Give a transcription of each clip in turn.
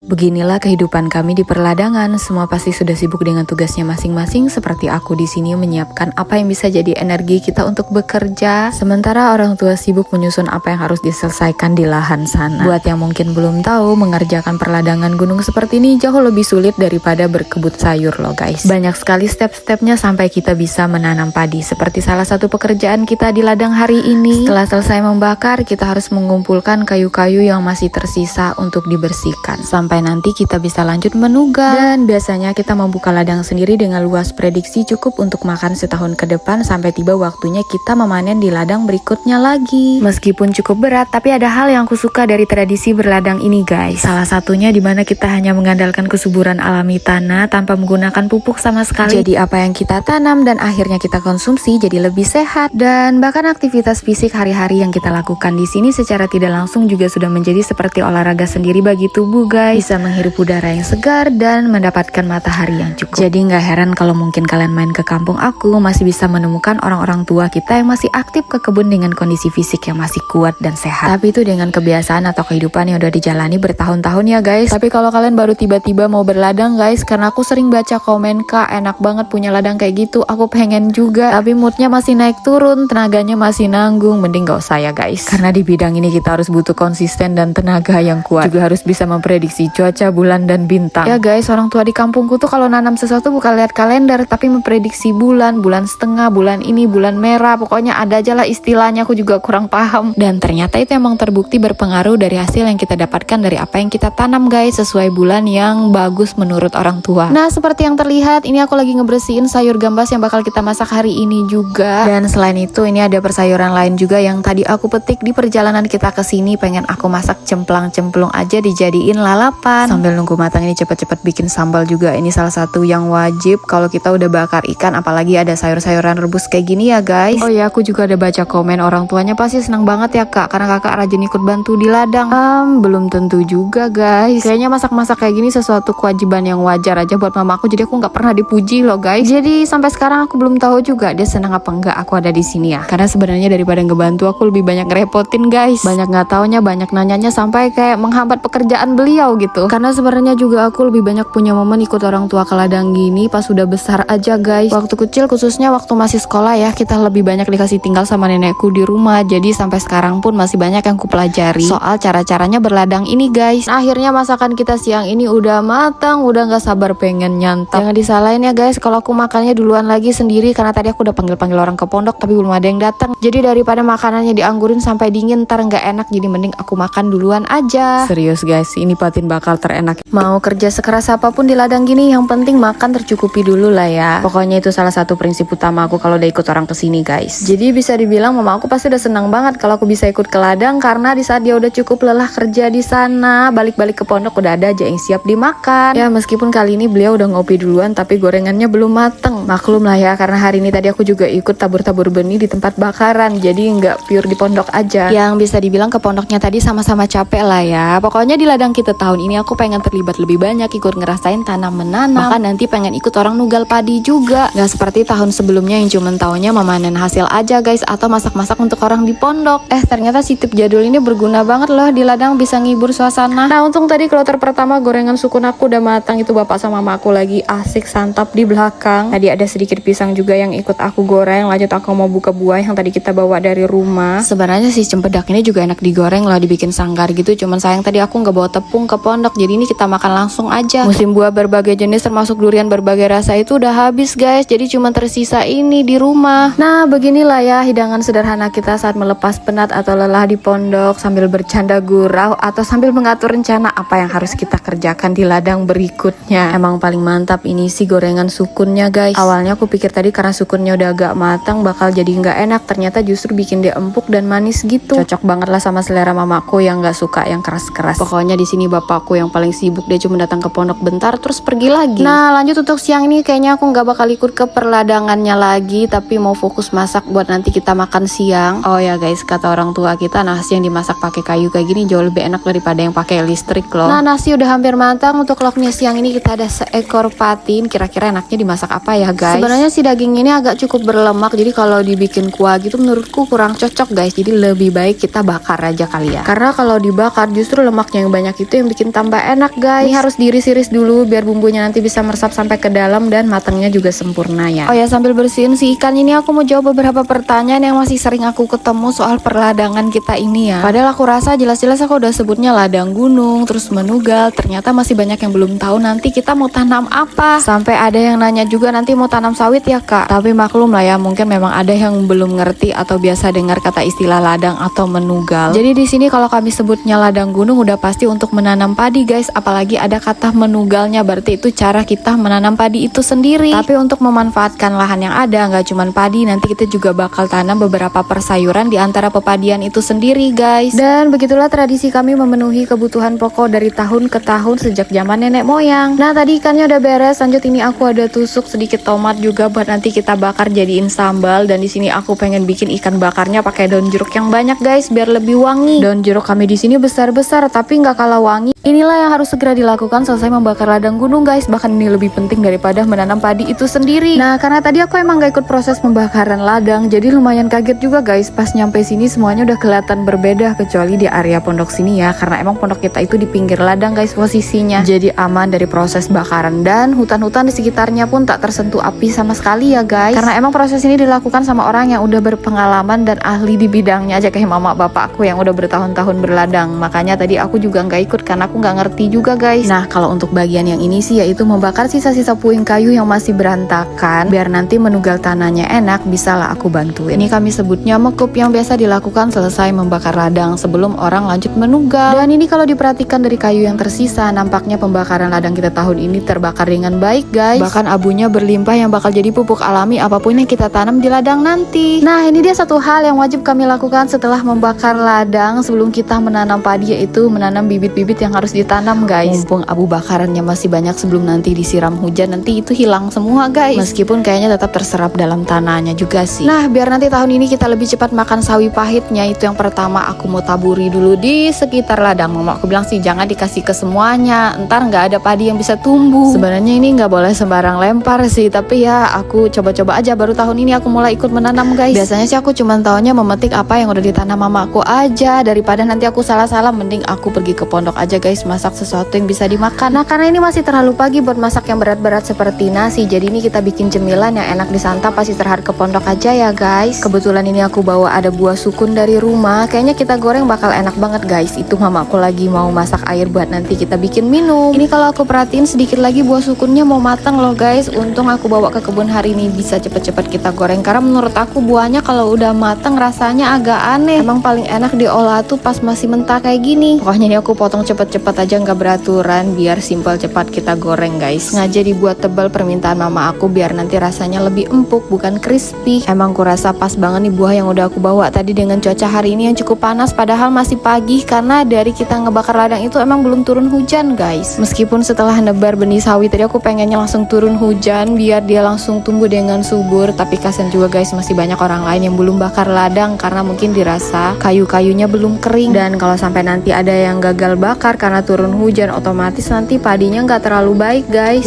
Beginilah kehidupan kami di perladangan. Semua pasti sudah sibuk dengan tugasnya masing-masing, seperti aku di sini menyiapkan apa yang bisa jadi energi kita untuk bekerja. Sementara orang tua sibuk menyusun apa yang harus diselesaikan di lahan sana. Buat yang mungkin belum tahu, mengerjakan perladangan gunung seperti ini jauh lebih sulit daripada berkebut sayur loh guys. Banyak sekali step-stepnya sampai kita bisa menanam padi. Seperti salah satu pekerjaan kita di ladang hari ini. Setelah selesai membakar, kita harus mengumpulkan kayu-kayu yang masih tersisa untuk dibersihkan. Sampai nanti kita bisa lanjut menugas. Dan biasanya kita membuka ladang sendiri dengan luas prediksi cukup untuk makan setahun ke depan sampai tiba waktunya kita memanen di ladang berikutnya lagi. Meskipun cukup berat, tapi ada hal yang aku suka dari tradisi berladang ini guys. Salah satunya dimana kita hanya mengandalkan kesuburan alami tanah tanpa menggunakan pupuk sama sekali. Jadi apa yang kita tanam dan akhirnya kita konsumsi jadi lebih sehat. Dan bahkan aktivitas fisik hari-hari yang kita lakukan di sini secara tidak langsung juga sudah menjadi seperti olahraga sendiri bagi tubuh guys. Bisa menghirup udara yang segar dan mendapatkan matahari yang cukup. Jadi nggak heran kalau mungkin kalian main ke kampung aku masih bisa menemukan orang-orang tua kita yang masih aktif ke kebun dengan kondisi fisik yang masih kuat dan sehat. Tapi itu dengan kebiasaan atau kehidupan yang udah dijalani bertahun-tahun ya guys. Tapi kalau kalian baru tiba-tiba mau berladang guys, karena aku sering baca komen kak enak banget punya ladang kayak gitu, aku pengen juga, tapi moodnya masih naik turun, tenaganya masih nanggung, mending gak usah ya guys. Karena di bidang ini kita harus butuh konsisten dan tenaga yang kuat. Juga harus bisa memprediksi cuaca, bulan, dan bintang. Ya guys, orang tua di kampungku tuh kalau nanam sesuatu bukan lihat kalender, tapi memprediksi bulan, bulan setengah, bulan ini, bulan merah, pokoknya ada aja lah istilahnya, aku juga kurang paham. Dan ternyata itu emang terbukti berpengaruh dari hasil yang kita dapatkan dari apa yang kita tanam guys, sesuai bulan yang bagus menurut orang tua. Nah seperti yang terlihat, ini aku lagi ngebersihin sayur gambas yang bakal kita masak hari ini juga. Dan selain itu ini ada persayuran lain juga yang tadi aku petik di perjalanan kita ke sini. Pengen aku masak cemplang-cemplung aja dijadiin lalapan. Sambil nunggu matang ini cepet-cepet bikin sambal juga. Ini salah satu yang wajib kalau kita udah bakar ikan, apalagi ada sayur-sayuran rebus kayak gini ya guys. Oh ya, aku juga ada baca komen orang tuanya pasti senang banget ya kak karena kakak rajin ikut bantu di ladang. Belum tentu juga guys. Kayaknya masak-masak kayak gini sesuatu kewajiban yang wajar aja buat mama aku, jadi aku nggak pernah dipuji loh guys. Jadi sampai sekarang aku belum tahu juga dia senang apa enggak aku ada di sini ya. Karena sebenarnya daripada ngebantu aku lebih banyak ngerepotin guys. Banyak nggak taunya, banyak nanyanya sampai kayak menghambat pekerjaan beliau gitu. Karena sebenarnya juga aku lebih banyak punya momen ikut orang tua ke ladang gini pas sudah besar aja guys. Waktu kecil khususnya waktu masih sekolah ya, kita lebih banyak dikasih tinggal sama nenekku di rumah. Jadi sampai sekarang pun masih banyak yang kupelajari soal cara-caranya berladang ini guys. Nah, akhirnya masakan kita siang ini udah matang, udah nggak sabar pengen nyantap. Jangan disalahin ya guys kalau aku makannya duluan lagi sendiri karena tadi aku udah panggil-panggil orang ke pondok tapi belum ada yang datang. Jadi daripada makanannya dianggurin sampai dingin ntar nggak enak, jadi mending aku makan duluan aja. Serius guys, ini patin bakal terenak. Mau kerja sekeras apapun di ladang gini, yang penting makan tercukupi dulu lah ya. Pokoknya itu salah satu prinsip utama aku kalau udah ikut orang kesini guys. Jadi bisa dibilang mama aku pasti udah senang banget kalau aku bisa ikut ke ladang, karena di saat dia udah cukup lelah kerja di sana, balik-balik ke pondok udah ada aja yang siap dimakan. Ya meskipun kali ini beliau udah ngopi duluan tapi gorengannya belum mateng. Maklum lah ya, karena hari ini tadi aku juga ikut tabur-tabur benih di tempat bakaran, jadi nggak pure di pondok aja. Yang bisa dibilang ke pondoknya tadi sama-sama capek lah ya. Pokoknya di ladang kita tahun ini aku pengen terlibat lebih banyak, ikut ngerasain tanam menanam, bahkan nanti pengen ikut orang nugal padi juga. Nggak seperti tahun sebelumnya yang cuma taunya memanen hasil aja guys, atau masak-masak untuk orang di pondok. Ternyata si tip jadul ini berguna banget loh di ladang, bisa ngibur suasana. Nah untung tadi kloter pertama gorengan sukun aku udah matang, itu bapak sama mama aku lagi asik santap di belakang. Tadi ada sedikit pisang juga yang ikut aku goreng, lanjut aku mau buka buah yang tadi kita bawa dari rumah. Sebenarnya si cempedak ini juga enak digoreng loh, dibikin sanggar gitu, cuman sayang tadi aku nggak bawa tepung ke pondok, jadi ini kita makan langsung aja. Musim buah berbagai jenis termasuk durian berbagai rasa itu udah habis guys, jadi cuma tersisa ini di rumah. Nah beginilah ya hidangan sederhana kita saat melepas penat atau lelah di pondok, sambil bercanda gurau atau sambil mengatur rencana apa yang harus kita kerjakan di ladang berikutnya. Emang paling mantap ini sih gorengan sukunnya guys. Awalnya aku pikir tadi karena sukunnya udah agak matang bakal jadi nggak enak, ternyata justru bikin dia empuk dan manis gitu. Cocok banget lah sama selera mamaku yang nggak suka yang keras-keras. Pokoknya di sini bapakku yang paling sibuk, dia cuma datang ke pondok bentar terus pergi lagi. Nah lanjut untuk siang ini kayaknya aku nggak bakal ikut ke perladangannya lagi, tapi mau fokus masak buat nanti kita makan siang. Oh ya guys, kata orang tua kita nasi yang dimasak pakai kayu kayak gini jauh lebih enak daripada yang pakai listrik loh. Nah nasi udah hampir matang. Untuk lauknya siang ini kita ada seekor patin. Kira-kira enaknya dimasak apa ya guys? Sebenarnya si daging ini agak cukup berlemak, jadi kalau dibikin kuah gitu menurutku kurang cocok guys. Jadi lebih baik kita bakar aja kali ya, karena kalau dibakar justru lemaknya yang banyak itu yang bikin tambah enak guys. Ini harus diiris-iris dulu biar bumbunya nanti bisa meresap sampai ke dalam dan matangnya juga sempurna ya. Oh ya, sambil bersihin si ikan ini aku mau jawab beberapa pertanyaan yang masih sering aku ketemu soal perladangan kita ini ya. Padahal aku rasa jelas-jelas aku udah sebutnya ladang gunung, terus menugal, ternyata masih banyak yang belum tahu nanti kita mau tanam apa. Sampai ada yang nanya juga nanti mau tanam sawit ya kak. Tapi maklum lah ya, mungkin memang ada yang belum ngerti atau biasa dengar kata istilah ladang atau menugal. Jadi di sini kalau kami sebutnya ladang gunung udah pasti untuk menanam padi guys, apalagi ada kata menugalnya, berarti itu cara kita menanam padi itu sendiri. Tapi untuk memanfaatkan lahan yang ada, nggak cuma padi, nanti kita juga bakal tanam beberapa persayuran di antara pepadian itu sendiri guys. Dan begitulah tradisi kami memenuhi kebutuhan pokok dari tahun ke tahun sejak zaman nenek moyang. Nah tadi ikannya udah beres, lanjut ini aku ada tusuk sedikit tomat juga buat nanti kita bakar jadiin sambal. Dan di sini aku pengen bikin ikan bakarnya pakai daun jeruk yang banyak guys biar lebih wangi. Daun jeruk kami di sini besar-besar tapi nggak kalah wangi. Inilah yang harus segera dilakukan selesai membakar ladang gunung guys. Bahkan ini lebih penting daripada menanam padi itu sendiri. Nah karena tadi aku emang gak ikut proses pembakaran ladang, jadi lumayan kaget juga guys pas nyampe sini semuanya udah kelihatan berbeda kecuali di area pondok sini ya. Karena emang pondok kita itu di pinggir ladang guys posisinya, jadi aman dari proses bakaran. Dan hutan-hutan di sekitarnya pun tak tersentuh api sama sekali ya guys. Karena emang proses ini dilakukan sama orang yang udah berpengalaman dan ahli di bidangnya aja, kayak mama bapakku yang udah bertahun-tahun berladang. Makanya tadi aku juga gak ikut karena aku nggak ngerti juga guys. Nah kalau untuk bagian yang ini sih yaitu membakar sisa-sisa puing kayu yang masih berantakan biar nanti menugal tanahnya enak, bisalah aku bantuin. Ini kami sebutnya mekup yang biasa dilakukan selesai membakar ladang sebelum orang lanjut menugal. Dan ini kalau diperhatikan dari kayu yang tersisa, nampaknya pembakaran ladang kita tahun ini terbakar dengan baik guys. Bahkan abunya berlimpah yang bakal jadi pupuk alami apapun yang kita tanam di ladang nanti. Nah ini dia satu hal yang wajib kami lakukan setelah membakar ladang sebelum kita menanam padi, yaitu menanam bibit-bibit yang harus ditanam guys. Mumpung abu bakarannya masih banyak sebelum nanti disiram hujan, nanti itu hilang semua guys. Meskipun kayaknya tetap terserap dalam tanahnya juga sih. Nah biar nanti tahun ini kita lebih cepat makan sawi pahitnya, itu yang pertama aku mau taburi dulu di sekitar ladang. Mama aku bilang sih jangan dikasih ke semuanya, ntar nggak ada padi yang bisa tumbuh. Sebenarnya ini nggak boleh sembarang lempar sih, tapi ya aku coba-coba aja. Baru tahun ini aku mulai ikut menanam guys. Biasanya sih aku cuma taunya memetik apa yang udah ditanam mamaku aja, daripada nanti aku salah-salah, mending aku pergi ke pondok aja guys, masak sesuatu yang bisa dimakan. Nah karena ini masih terlalu pagi buat masak yang berat-berat seperti nasi, jadi ini kita bikin cemilan yang enak disantap pas istirahat ke pondok aja ya guys. Kebetulan ini aku bawa ada buah sukun dari rumah, kayaknya kita goreng bakal enak banget guys. Itu mamaku lagi mau masak air buat nanti kita bikin minum. Ini kalau aku perhatiin sedikit lagi buah sukunnya mau matang loh guys. Untung aku bawa ke kebun hari ini bisa cepet-cepet kita goreng, karena menurut aku buahnya kalau udah matang rasanya agak aneh. Emang paling enak diolah tuh pas masih mentah kayak gini. Pokoknya ini aku potong cepet-cepet aja, nggak beraturan biar simpel cepat kita goreng guys. Sengaja dibuat tebal permintaan mama aku biar nanti rasanya lebih empuk bukan crispy. Emang kurasa pas banget nih buah yang udah aku bawa tadi dengan cuaca hari ini yang cukup panas, padahal masih pagi karena dari kita ngebakar ladang itu emang belum turun hujan guys. Meskipun setelah nebar benih sawi tadi aku pengennya langsung turun hujan biar dia langsung tumbuh dengan subur, tapi kasian juga guys masih banyak orang lain yang belum bakar ladang karena mungkin dirasa kayu-kayunya belum kering. Dan kalau sampai nanti ada yang gagal bakar karena turun hujan, otomatis nanti padinya nggak terlalu baik guys.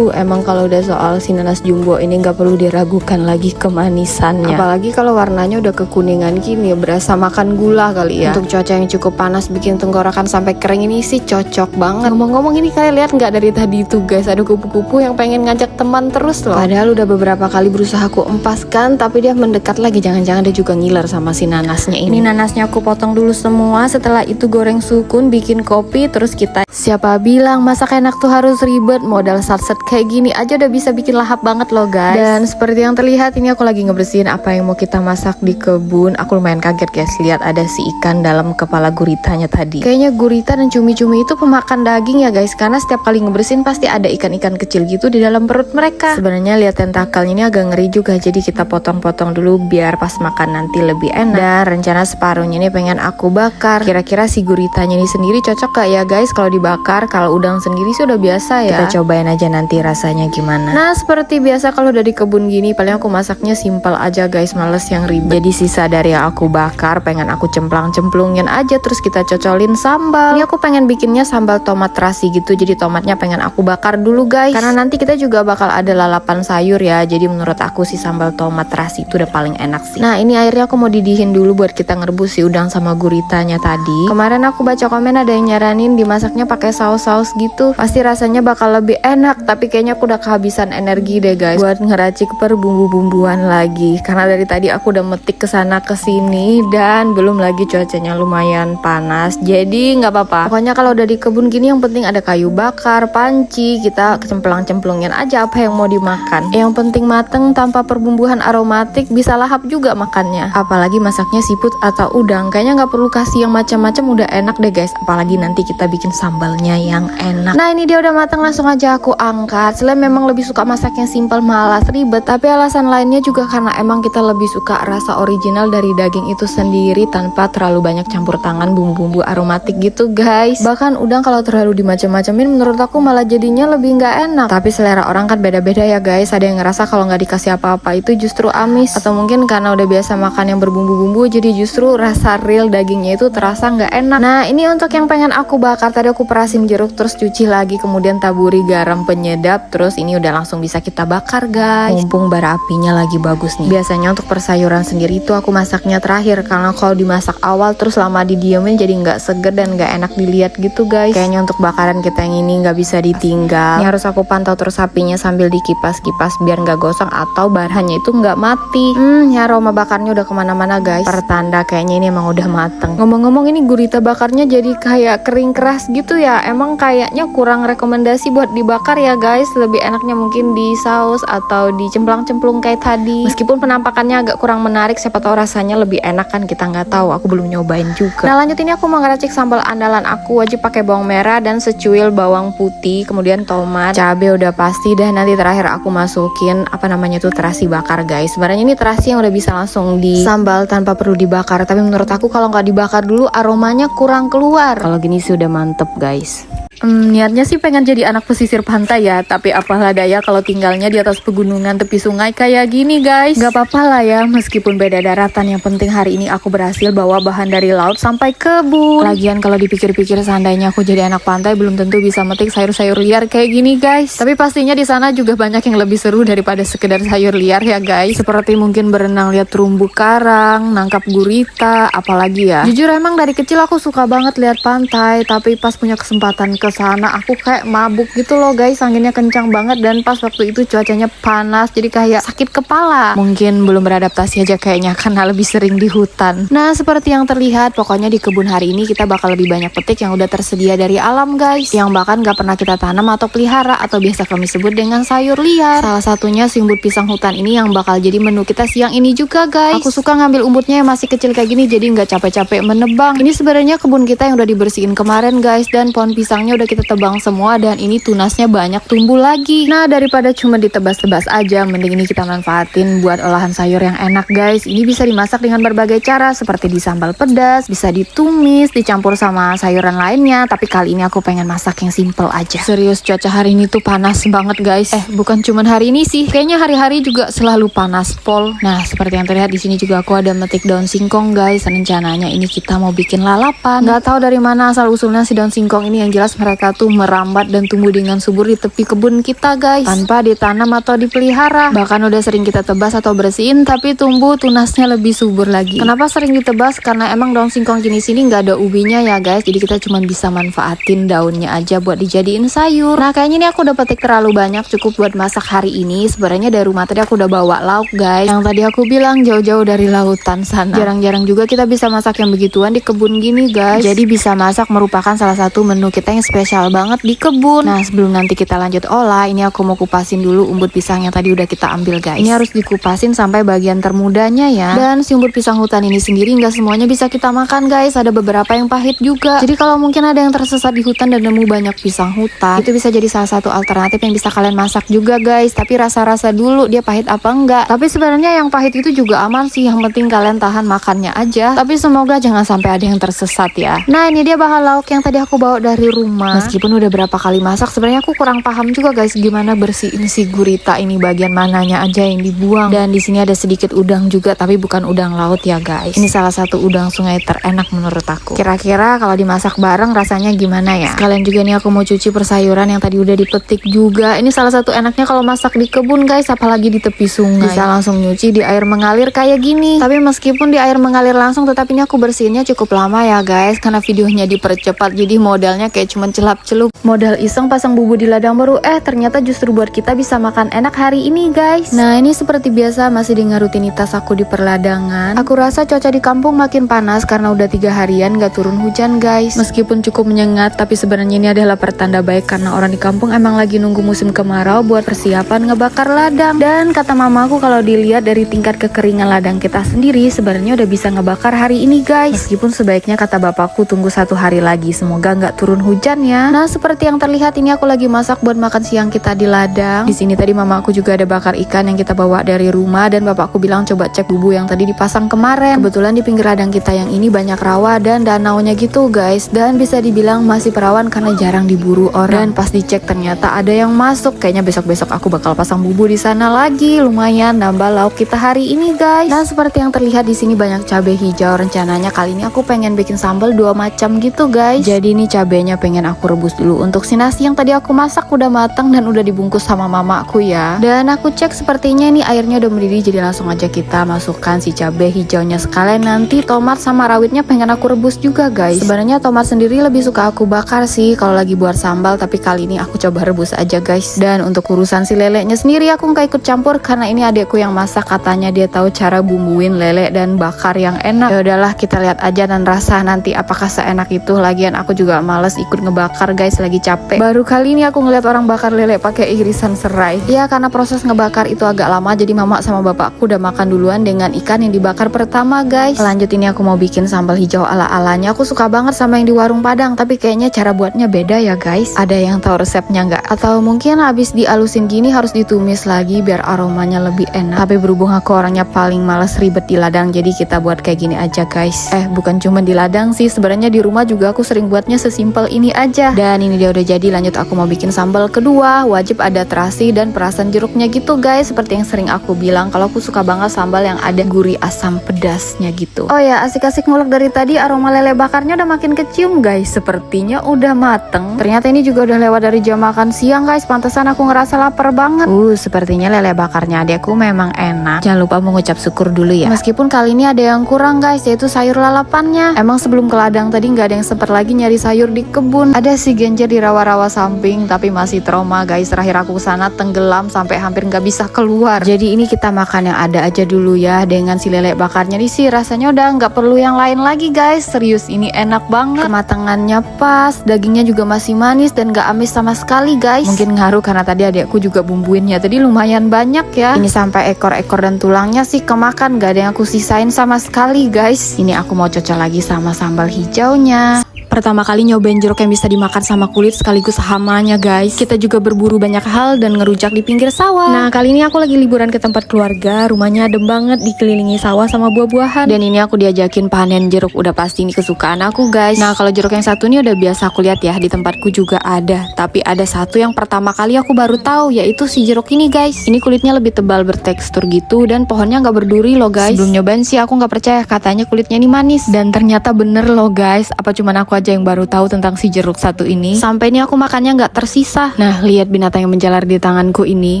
Emang kalau udah soal si nanas jumbo ini nggak perlu diragukan lagi kemanisannya. Apalagi kalau warnanya udah kekuningan gini, berasa makan gula kali ya. Untuk cuaca yang cukup panas bikin tenggorokan sampai kering ini sih cocok banget. Ngomong-ngomong ini kalian lihat nggak dari tadi itu guys, ada kupu-kupu yang pengen ngajak teman terus loh. Padahal udah beberapa kali berusaha aku empaskan tapi dia mendekat lagi. Jangan-jangan dia juga ngiler sama si nanasnya ini. Nanasnya aku potong dulu semua, setelah itu goreng sukun, bikin kopi, terus kita siapa bilang masak enak tuh harus ribet, modal satset kayak gini aja udah bisa bikin lahap banget loh guys. Dan seperti yang terlihat ini aku lagi ngebersihin apa yang mau kita masak di kebun. Aku lumayan kaget guys lihat ada si ikan dalam kepala guritanya tadi. Kayaknya gurita dan cumi-cumi itu pemakan daging ya guys, karena setiap kali ngebersihin pasti ada ikan-ikan kecil gitu di dalam perut mereka. Sebenarnya lihat tentakelnya ini agak ngeri juga, jadi kita potong-potong dulu biar pas makan nanti lebih enak. Dan rencana separuhnya ini pengen aku bakar. Kira-kira si guritanya ini sendiri cocok gak ya guys kalau dibakar? Kalau udang sendiri sih udah biasa ya. Kita cobain aja nanti rasanya gimana. Nah seperti biasa kalau udah di kebun gini paling aku masaknya simpel aja guys, males yang ribet. Jadi sisa dari yang aku bakar pengen aku cemplang-cemplungin aja, terus kita cocolin sambal. Ini aku pengen bikinnya sambal tomat terasi gitu, jadi tomatnya pengen aku bakar dulu guys, karena nanti kita juga bakal ada lalapan sayur ya. Jadi menurut aku sih sambal tomat terasi itu udah paling enak sih. Nah ini airnya aku mau didihin dulu buat kita ngerebus si udang sama guritanya tadi. Kemarin aku baca komen ada yang nyaranin dimasaknya pakai saus-saus gitu. Pasti rasanya bakal lebih enak. Tapi kayaknya aku udah kehabisan energi deh guys buat ngeracik per bumbu-bumbuan lagi. Karena dari tadi aku udah metik kesana kesini dan belum lagi cuacanya lumayan panas. Jadi nggak apa-apa. Pokoknya kalau udah di kebun gini yang penting ada kayu bakar, panci, kita cemplang-cemplungin aja apa yang mau dimakan. Yang penting mateng tanpa perbumbuhan aromatik, bisa lahap juga makannya. Apalagi masaknya siput atau udang, kayaknya nggak perlu kasih yang macam-macam, udah enak deh guys. Apalagi nanti kita bikin sambalnya yang enak. Nah ini dia udah matang, langsung aja aku angkat. Selain memang lebih suka masak yang simple malas ribet, tapi alasan lainnya juga karena emang kita lebih suka rasa original dari daging itu sendiri tanpa terlalu banyak campur tangan bumbu-bumbu aromatik gitu guys. Bahkan udang kalau terlalu dimacam-macamin menurut aku malah jadinya lebih nggak enak. Tapi selera orang kan beda-beda ya guys. Ada yang ngerasa kalau nggak dikasih apa-apa itu justru amis, atau mungkin karena udah biasa makan yang berbumbu-bumbu jadi justru rasa real dagingnya itu terasa nggak enak. Nah ini untuk yang pengen aku bakar, tadi aku perasin jeruk terus cuci lagi, kemudian taburi garam penyedap, terus ini udah langsung bisa kita bakar guys. Mumpung bara apinya lagi bagus nih. Biasanya untuk persayuran sendiri itu aku masaknya terakhir, karena kalau dimasak awal terus lama didiemin jadi nggak seger dan nggak enak dilihat gitu guys. Kayaknya untuk bakaran kita yang ini nggak bisa ditinggal. Ini harus aku pantau terus apinya sambil dikipas-kipas biar nggak gosong atau bahannya itu nggak mati. Ya aroma bakarnya udah kemana-mana guys. Pertanda kayaknya ini emang udah mateng. Ngomong-ngomong ini gurita bakarnya jadi kayak kering keras gitu ya. Emang kayaknya kurang rekomendasi buat dibakar ya guys. Lebih enaknya mungkin di saus atau di cemplang-cemplung kayak tadi. Meskipun penampakannya agak kurang menarik, siapa tahu rasanya lebih enak kan, kita nggak tahu. Aku belum nyobain juga. Nah lanjut ini aku mau ngeracik sambal andalan aku. Wajib pakai bawang merah dan secuil bawang putih, kemudian tomat, cabai udah pasti, dan nanti terakhir aku masukin apa namanya tuh terasi bakar guys. Sebenarnya ini terasi yang udah bisa langsung di sambal tanpa perlu dibakar, tapi menurut aku kalau nggak dibakar dulu aromanya kurang keluar. Kalau gini sih udah mantep guys. Niatnya sih pengen jadi anak pesisir pantai ya, tapi apalah daya kalau tinggalnya di atas pegunungan tepi sungai kayak gini guys. Gak apa-apa lah ya, meskipun beda daratan, yang penting hari ini aku berhasil bawa bahan dari laut sampai kebun. Lagian kalau dipikir-pikir seandainya aku jadi anak pantai belum tentu bisa metik sayur-sayur liar kayak gini guys. Tapi pastinya di sana juga banyak yang lebih seru daripada sekedar sayur liar ya guys. Seperti mungkin berenang lihat terumbu karang, nangkap gurita, apalagi ya. Jujur emang dari kecil aku suka banget lihat pantai, tapi pas punya kesempatan ke sana aku kayak mabuk gitu loh guys, anginnya kencang banget dan pas waktu itu cuacanya panas jadi kayak sakit kepala. Mungkin belum beradaptasi aja kayaknya karena lebih sering di hutan. Nah seperti yang terlihat, pokoknya di kebun hari ini kita bakal lebih banyak petik yang udah tersedia dari alam guys, yang bahkan gak pernah kita tanam atau pelihara atau biasa kami sebut dengan sayur liar. Salah satunya simbut pisang hutan ini yang bakal jadi menu kita siang ini juga guys. Aku suka ngambil umbutnya yang masih kecil kayak gini jadi nggak capek-capek menebang. Ini sebenarnya kebun kita yang udah dibersihin kemarin guys, dan pohon pisangnya udah kita tebang semua dan ini tunasnya banyak tumbuh lagi. Nah daripada cuma ditebas-tebas aja, mending ini kita manfaatin buat olahan sayur yang enak guys. Ini bisa dimasak dengan berbagai cara, seperti di sambal pedas, bisa ditumis, dicampur sama sayuran lainnya. Tapi kali ini aku pengen masak yang simple aja. Serius cuaca hari ini tuh panas banget guys. Bukan cuman hari ini sih, kayaknya hari-hari juga selalu panas pol. Nah seperti yang terlihat di sini juga aku ada metik daun singkong guys. Rencananya ini kita mau bikin lalapan. Nggak tahu dari mana asal usulnya si daun singkong ini, yang jelas mereka tuh merambat dan tumbuh dengan subur di tepi kebun kita guys, tanpa ditanam atau dipelihara. Bahkan udah sering kita tebas atau bersihin, tapi tumbuh tunasnya lebih subur lagi. Kenapa sering ditebas? Karena emang daun singkong jenis ini nggak ada ubinya ya guys, jadi kita cuma bisa manfaatin daunnya aja buat dijadiin sayur. Nah kayaknya ini aku udah petik terlalu banyak, cukup buat masak hari ini. Sebenarnya dari rumah tadi aku udah bawa lauk guys, yang tadi aku bilang jauh-jauh dari lautan sana. Jarang-jarang juga kita bisa masak yang begituan di kebun gini guys, jadi bisa masak merupakan salah satu menu kita yang spesial banget di kebun. Nah sebelum nanti kita lanjut olah, ini aku mau kupasin dulu umbut pisang yang tadi udah kita ambil guys. Ini harus dikupasin sampai bagian termudanya ya. Dan si umbut pisang hutan ini sendiri nggak semuanya bisa kita makan guys, ada beberapa yang pahit juga. Jadi kalau mungkin ada yang tersesat di hutan dan nemu banyak pisang hutan, itu bisa jadi salah satu alternatif yang bisa kalian masak juga guys. Tapi rasa-rasa dulu dia pahit apa enggak. Tapi sebenarnya yang pahit itu juga aman sih, yang penting kalian tahan makannya aja. Tapi semoga jangan sampai ada yang tersesat ya. Nah ini dia bahan lauk yang tadi aku bawa dari rumah. lama. Meskipun udah berapa kali masak, sebenarnya aku kurang paham juga guys gimana bersihin si gurita ini, bagian mananya aja yang dibuang. Dan di sini ada sedikit udang juga, tapi bukan udang laut ya guys. Ini salah satu udang sungai terenak menurut aku. Kira-kira kalau dimasak bareng rasanya gimana ya? Sekalian juga nih aku mau cuci persayuran yang tadi udah dipetik juga. Ini salah satu enaknya kalau masak di kebun guys, apalagi di tepi sungai. Bisa langsung nyuci di air mengalir kayak gini. Tapi meskipun di air mengalir langsung, tetap ini aku bersihinnya cukup lama ya guys, karena videonya dipercepat. Jadi modalnya kayak cuman celap-celup. Modal iseng pasang bumbu di ladang baru, ternyata justru buat kita bisa makan enak hari ini guys. Nah ini seperti biasa masih dengan rutinitas aku di perladangan. Aku rasa cuaca di kampung makin panas karena udah 3 harian gak turun hujan guys. Meskipun cukup menyengat, tapi sebenarnya ini adalah pertanda baik karena orang di kampung emang lagi nunggu musim kemarau buat persiapan ngebakar ladang. Dan kata mamaku kalau dilihat dari tingkat kekeringan ladang kita sendiri, sebenarnya udah bisa ngebakar hari ini guys. Meskipun sebaiknya kata bapakku tunggu 1 hari lagi, semoga nggak turun hujan ya. Nah seperti yang terlihat ini aku lagi masak buat makan siang kita di ladang. Di sini tadi mamaku juga ada bakar ikan yang kita bawa dari rumah, dan bapakku bilang coba cek bumbu yang tadi dipasang kemarin. Kebetulan di pinggir ladang kita yang ini banyak rawa dan danaunya gitu guys, dan bisa dibilang masih perawan karena jarang diburu orang. Dan pas dicek ternyata ada yang masuk. Kayaknya besok-besok aku bakal pasang bumbu di sana lagi, lumayan nambah lauk kita hari ini guys. Nah seperti yang terlihat di sini banyak cabai hijau. Rencananya kali ini aku pengen bikin sambal 2 macam gitu guys. Jadi ini cabenya pengen aku rebus dulu. Untuk si nasi yang tadi aku masak udah matang dan udah dibungkus sama mamaku ya. Dan aku cek sepertinya ini airnya udah mendidih, jadi langsung aja kita masukkan si cabai hijaunya. Sekalian nanti tomat sama rawitnya pengen aku rebus juga guys. Sebenarnya tomat sendiri lebih suka aku bakar sih kalau lagi buat sambal, tapi kali ini aku coba rebus aja guys. Dan untuk urusan si lelenya sendiri aku nggak ikut campur karena ini adekku yang masak, katanya dia tahu cara bumbuin lele dan bakar yang enak. Ya udahlah kita lihat aja dan rasa nanti apakah seenak itu. Lagian aku juga males ikut ngebakar guys, lagi capek. Baru kali ini aku ngeliat orang bakar lele pakai irisan serai. Ya karena proses ngebakar itu agak lama, jadi mama sama bapakku udah makan duluan dengan ikan yang dibakar pertama guys. Lanjut ini aku mau bikin sambal hijau ala-alanya. Aku suka banget sama yang di warung Padang, tapi kayaknya cara buatnya beda ya guys. Ada yang tahu resepnya nggak? Atau mungkin habis dialusin gini harus ditumis lagi biar aromanya lebih enak. Tapi berhubung aku orangnya paling males ribet di ladang, jadi kita buat kayak gini aja guys. Bukan cuma di ladang sih, sebenarnya di rumah juga aku sering buatnya sesimpel ini aja. Dan ini dia udah jadi. Lanjut aku mau bikin sambal kedua. Wajib ada terasi dan perasan jeruknya gitu guys. Seperti yang sering aku bilang, kalau aku suka banget sambal yang ada gurih asam pedasnya gitu. Oh ya, asik-asik ngulek dari tadi aroma lele bakarnya udah makin kecium guys. Sepertinya udah mateng. Ternyata ini juga udah lewat dari jam makan siang guys. Pantesan aku ngerasa lapar banget. Sepertinya lele bakarnya adekku memang enak. Jangan lupa mengucap syukur dulu ya. Meskipun kali ini ada yang kurang guys, yaitu sayur lalapannya. Emang sebelum ke ladang tadi nggak ada yang sempat lagi nyari sayur di kebun. Ada si genjer di rawa-rawa samping, tapi masih trauma guys. Terakhir aku kesana tenggelam sampai hampir nggak bisa keluar. Jadi ini kita makan yang ada aja dulu ya. Dengan si lele bakarnya di sini rasanya udah nggak perlu yang lain lagi guys. Serius ini enak banget. Kematangannya pas, dagingnya juga masih manis dan nggak amis sama sekali guys. Mungkin ngaruh karena tadi adekku juga bumbuinnya tadi lumayan banyak ya. Ini sampai ekor-ekor dan tulangnya sih kemakan, gak ada yang aku sisain sama sekali guys. Ini aku mau cocok lagi sama sambal hijaunya. Pertama kali nyobain jeruk yang bisa dimakan sama kulit sekaligus hamanya guys. Kita juga berburu banyak hal dan ngerujak di pinggir sawah. Nah kali ini aku lagi liburan ke tempat keluarga. Rumahnya adem banget, dikelilingi sawah sama buah-buahan. Dan ini aku diajakin panen jeruk. Udah pasti ini kesukaan aku guys. Nah kalau jeruk yang satu ini udah biasa aku lihat ya, di tempatku juga ada. Tapi ada satu yang pertama kali aku baru tahu, yaitu si jeruk ini guys. Ini kulitnya lebih tebal bertekstur gitu dan pohonnya nggak berduri loh guys. Sebelum nyobain sih aku nggak percaya, katanya kulitnya ini manis. Dan ternyata bener loh guys. Apa cuman aku aja yang baru tahu tentang si jeruk satu ini? Sampai ini aku makannya nggak tersisa. Nah lihat binatang yang menjalar di tanganku ini.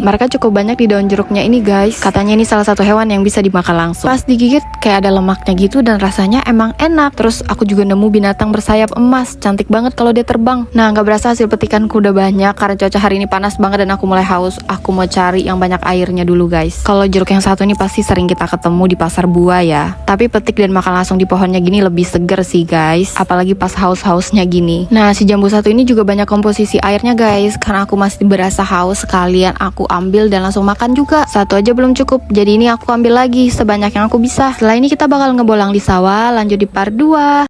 Mereka cukup banyak di daun jeruknya ini guys. Katanya ini salah satu hewan yang bisa dimakan langsung. Pas digigit kayak ada lemaknya gitu dan rasanya emang enak. Terus aku juga nemu binatang bersayap emas. Cantik banget kalau dia terbang. Nah nggak berasa hasil petikanku udah banyak karena cuaca hari ini panas banget dan aku mulai haus. Aku mau cari yang banyak airnya dulu guys. Kalau jeruk yang satu ini pasti sering kita ketemu di pasar buah ya. Tapi petik dan makan langsung di pohonnya gini lebih seger sih guys. Apalagi pas haus-hausnya gini. Nah si jambu satu ini juga banyak komposisi airnya guys. Karena aku masih berasa haus, sekalian aku ambil dan langsung makan juga. Satu aja belum cukup, jadi ini aku ambil lagi sebanyak yang aku bisa. Setelah ini kita bakal ngebolang di sawah. Lanjut di part 2.